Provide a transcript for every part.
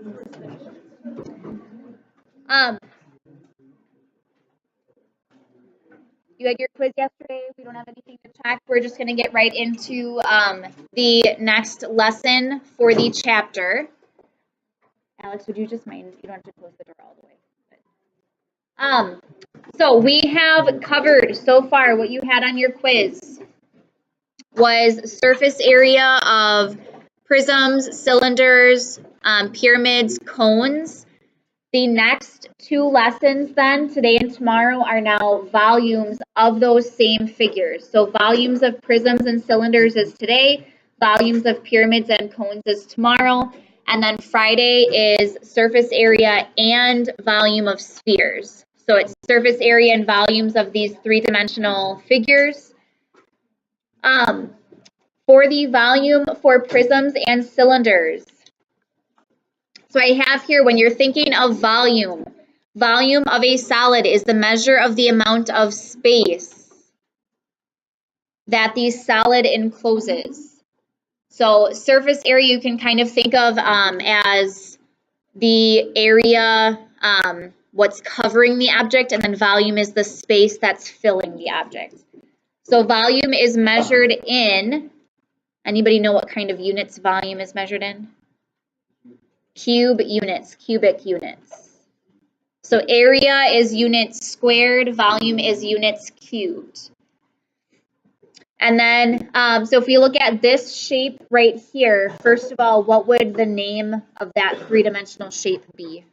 You had your quiz yesterday. We don't have anything to check. We're just going to get right into the next lesson for the chapter. Alex, would you just mind? You don't have to close the door all the way. So we have covered so far what you had on your quiz was surface area of prisms, cylinders, pyramids, cones. The next two lessons then, today and tomorrow, are now volumes of those same figures. So volumes of prisms and cylinders is today, volumes of pyramids and cones is tomorrow, and then Friday is surface area and volume of spheres. So it's surface area and volumes of these three-dimensional figures. For the volume for prisms and cylinders, so I have here, when you're thinking of volume of a solid is the measure of the amount of space that the solid encloses. So surface area you can kind of think of as the area, what's covering the object, and then volume is the space that's filling the object. So volume is measured in, anybody know what kind of units volume is measured in? Cubic units. So area is units squared, volume is units cubed. And then, so if we look at this shape right here, first of all, what would the name of that three-dimensional shape be?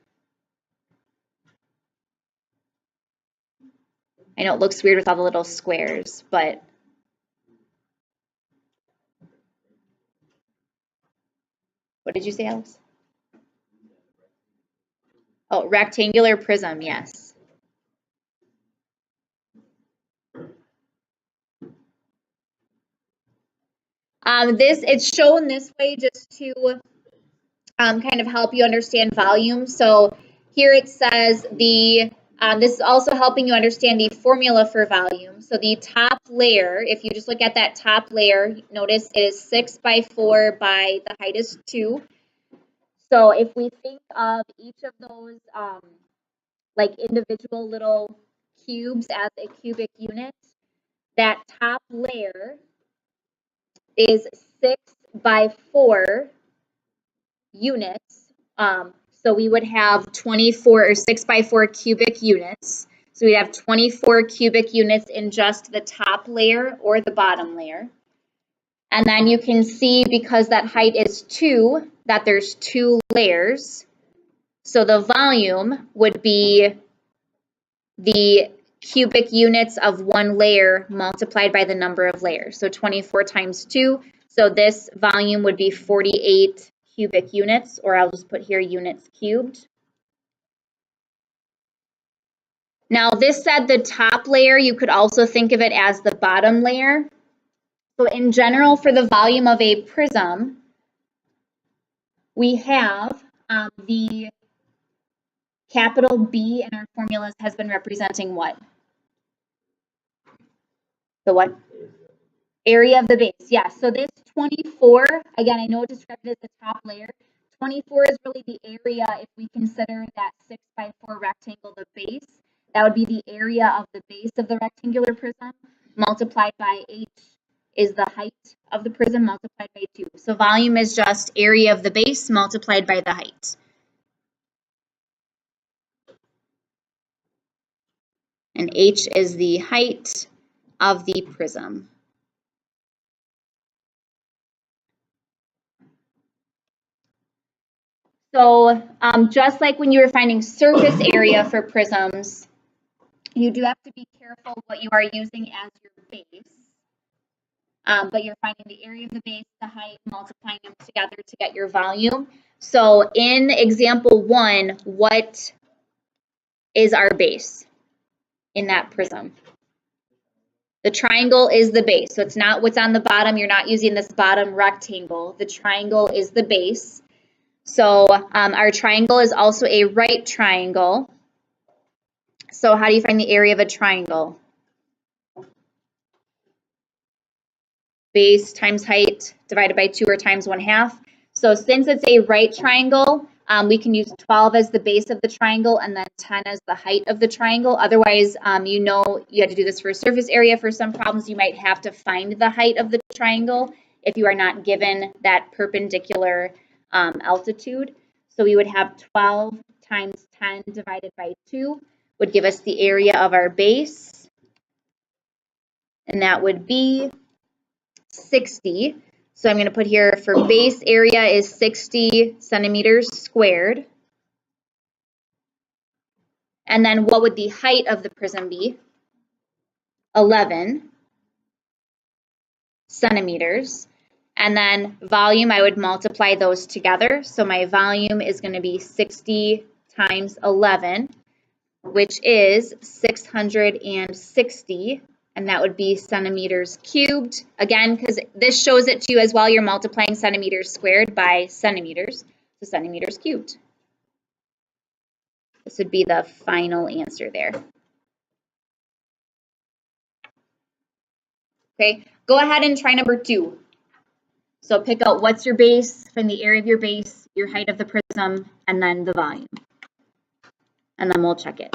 I know it looks weird with all the little squares, but what did you say, Alice? Oh, rectangular prism, yes. It's shown this way just to kind of help you understand volume. So here it says this is also helping you understand the formula for volume. So the top layer, if you just look at that top layer, notice it is 6 by 4 by the height is 2. So if we think of each of those like individual little cubes as a cubic unit, that top layer is 6 by 4 units. So we would have 24 or 6 by 4 cubic units. So we have 24 cubic units in just the top layer or the bottom layer. And then you can see, because that height is 2, that there's 2 layers. So the volume would be the cubic units of one layer multiplied by the number of layers. So 24 times 2. So this volume would be 48 cubic units, or I'll just put here units cubed. Now this said the top layer, you could also think of it as the bottom layer. So in general, for the volume of a prism, we have the capital B in our formulas has been representing what? The what? Area of the base, yes. So this 24, again, I know it described it as the top layer. 24 is really the area if we consider that 6 by 4 rectangle the base. That would be the area of the base of the rectangular prism multiplied by h is the height of the prism multiplied by 2. So volume is just area of the base multiplied by the height. And h is the height of the prism. So just like when you were finding surface area for prisms, you do have to be careful what you are using as your base. But you're finding the area of the base, the height, multiplying them together to get your volume. So in example 1, what is our base in that prism? The triangle is the base. So it's not what's on the bottom. You're not using this bottom rectangle. The triangle is the base. So our triangle is also a right triangle. So how do you find the area of a triangle? Base times height divided by 2 or times 1/2. So since it's a right triangle, we can use 12 as the base of the triangle and then 10 as the height of the triangle. Otherwise, you know, you had to do this for a surface area. For some problems, you might have to find the height of the triangle if you are not given that perpendicular altitude. So we would have 12 times 10 divided by 2 would give us the area of our base, and that would be 60. So I'm going to put here for base area is 60 centimeters squared. And then what would the height of the prism be? 11 centimeters. And then volume, I would multiply those together. So my volume is going to be 60 times 11, which is 660, and that would be centimeters cubed. Again, because this shows it to you as well, you're multiplying centimeters squared by centimeters, so centimeters cubed. This would be the final answer there. Okay, go ahead and try number 2. So pick out what's your base, find the area of your base, your height of the prism, and then the volume. And then we'll check it.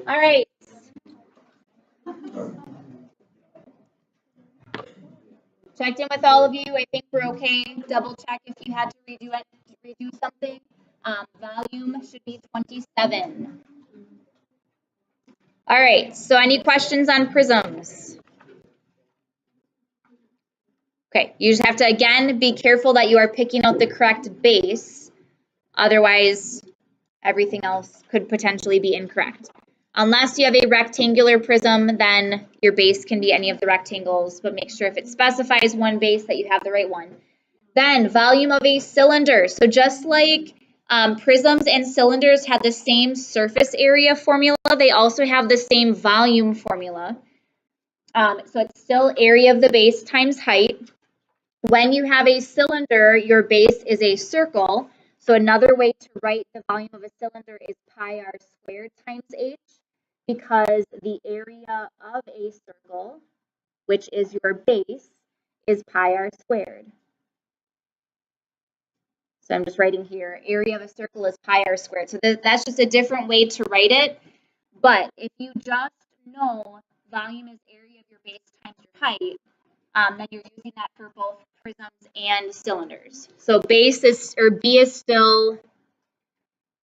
All right. Checked in with all of you. I think we're okay. Double check if you had to redo it. redo something. Volume should be 27. All right, so any questions on prisms? Okay, you just have to, again, be careful that you are picking out the correct base. Otherwise, everything else could potentially be incorrect. Unless you have a rectangular prism, then your base can be any of the rectangles, but make sure if it specifies one base that you have the right one. Then volume of a cylinder. So just like prisms and cylinders have the same surface area formula, they also have the same volume formula. So it's still area of the base times height. When you have a cylinder, your base is a circle. So another way to write the volume of a cylinder is pi r squared times h, because the area of a circle, which is your base, is pi r squared. So I'm just writing here, area of a circle is pi r squared. So that's just a different way to write it. But if you just know volume is area of your base times your height, then you're using that for both prisms and cylinders. So base is, or B is still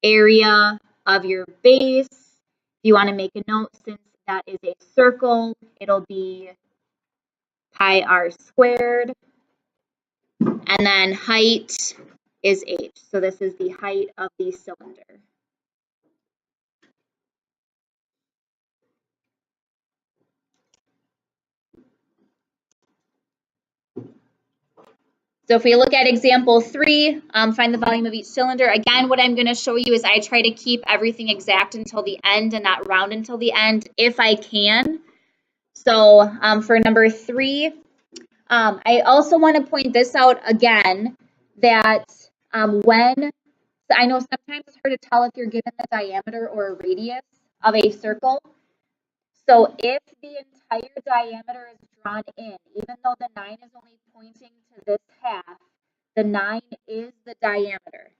area of your base. If you want to make a note, since that is a circle, it'll be pi r squared. And then height is h. So this is the height of the cylinder. So if we look at example 3, find the volume of each cylinder. Again, what I'm going to show you is I try to keep everything exact until the end and not round until the end if I can. So for number 3, I also want to point this out again, that when, I know sometimes it's hard to tell if you're given the diameter or a radius of a circle. So if the entire diameter is drawn in, even though the 9 is only pointing to this half, the 9 is the diameter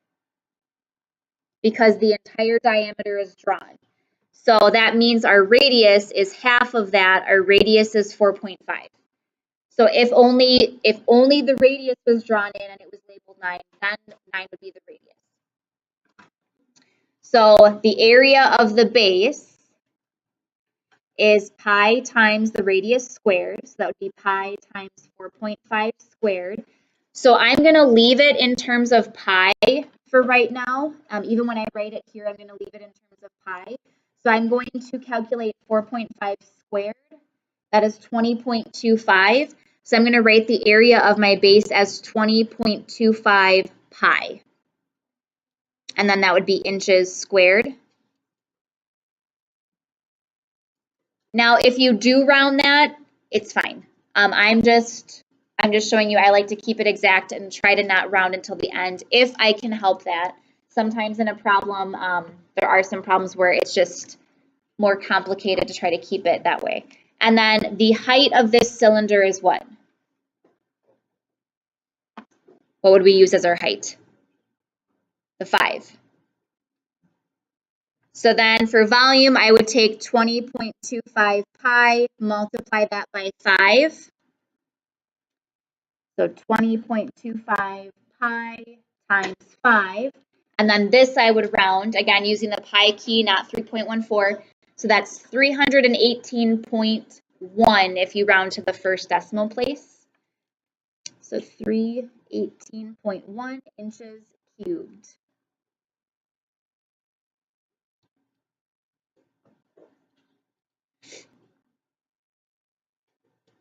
because the entire diameter is drawn. So that means our radius is half of that. Our radius is 4.5. So if only the radius was drawn in and it was labeled 9, then 9 would be the radius. So the area of the base is pi times the radius squared. So that would be pi times 4.5 squared. So I'm going to leave it in terms of pi for right now. Even when I write it here, I'm going to leave it in terms of pi. So I'm going to calculate 4.5 squared. That is 20.25. So I'm going to write the area of my base as 20.25 pi. And then that would be inches squared. Now, if you do round that, it's fine. I'm just showing you I like to keep it exact and try to not round until the end if I can help that. Sometimes in a problem, there are some problems where it's just more complicated to try to keep it that way. And then the height of this cylinder is what? What would we use as our height? The 5. So then for volume, I would take 20.25 pi, multiply that by 5. So 20.25 pi times 5. And then this I would round, again, using the pi key, not 3.14. So that's 318.1 if you round to the first decimal place. So 318.1 inches cubed.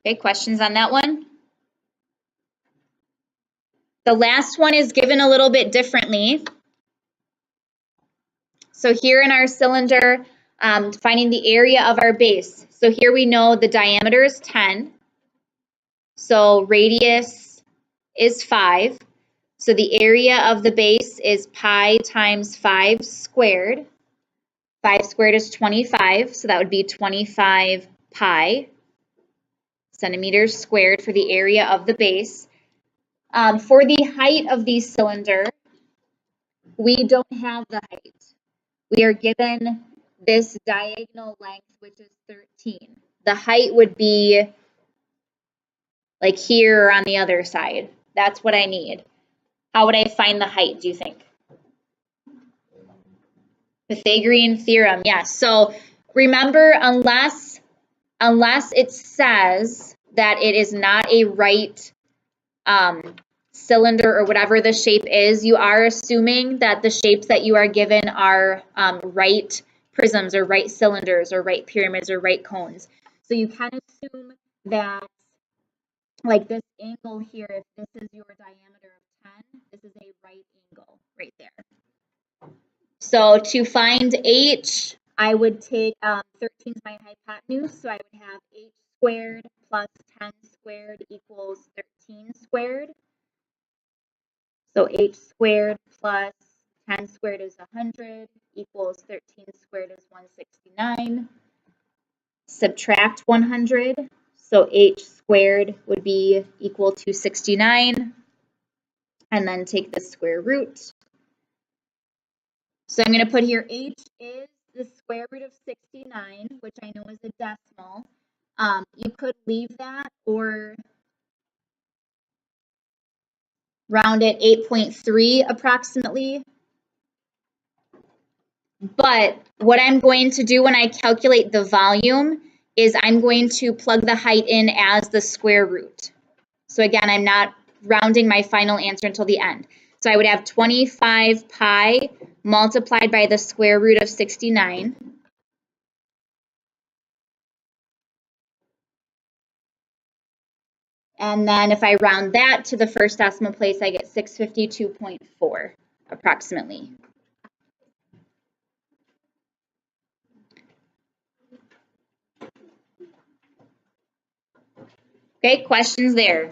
Okay, questions on that one? The last one is given a little bit differently. So here in our cylinder, finding the area of our base. So here we know the diameter is 10. So radius is 5. So the area of the base is pi times 5 squared. 5 squared is 25, so that would be 25 pi centimeters squared for the area of the base. For the height of the cylinder, we don't have the height. We are given this diagonal length, which is 13. The height would be like here or on the other side. That's what I need. How would I find the height, do you think? Pythagorean theorem, yes. So remember, unless it says that it is not a right cylinder or whatever the shape is, you are assuming that the shapes that you are given are right prisms or right cylinders or right pyramids or right cones. So you can assume that, like this angle here, if this is your diameter of 10, this is a right angle right there. So to find h, I would take 13 is my hypotenuse, so I would have h squared plus 10 squared equals 13 squared. So h squared plus 10 squared is 100 equals 13 squared is 169. Subtract 100, so h squared would be equal to 69, and then take the square root. So I'm going to put here h is the square root of 69, which I know is a decimal. You could leave that or round it 8.3 approximately. But what I'm going to do when I calculate the volume is I'm going to plug the height in as the square root. So again, I'm not rounding my final answer until the end. So I would have 25 pi multiplied by the square root of 69. And then if I round that to the first decimal place, I get 652.4 approximately. Okay, questions there?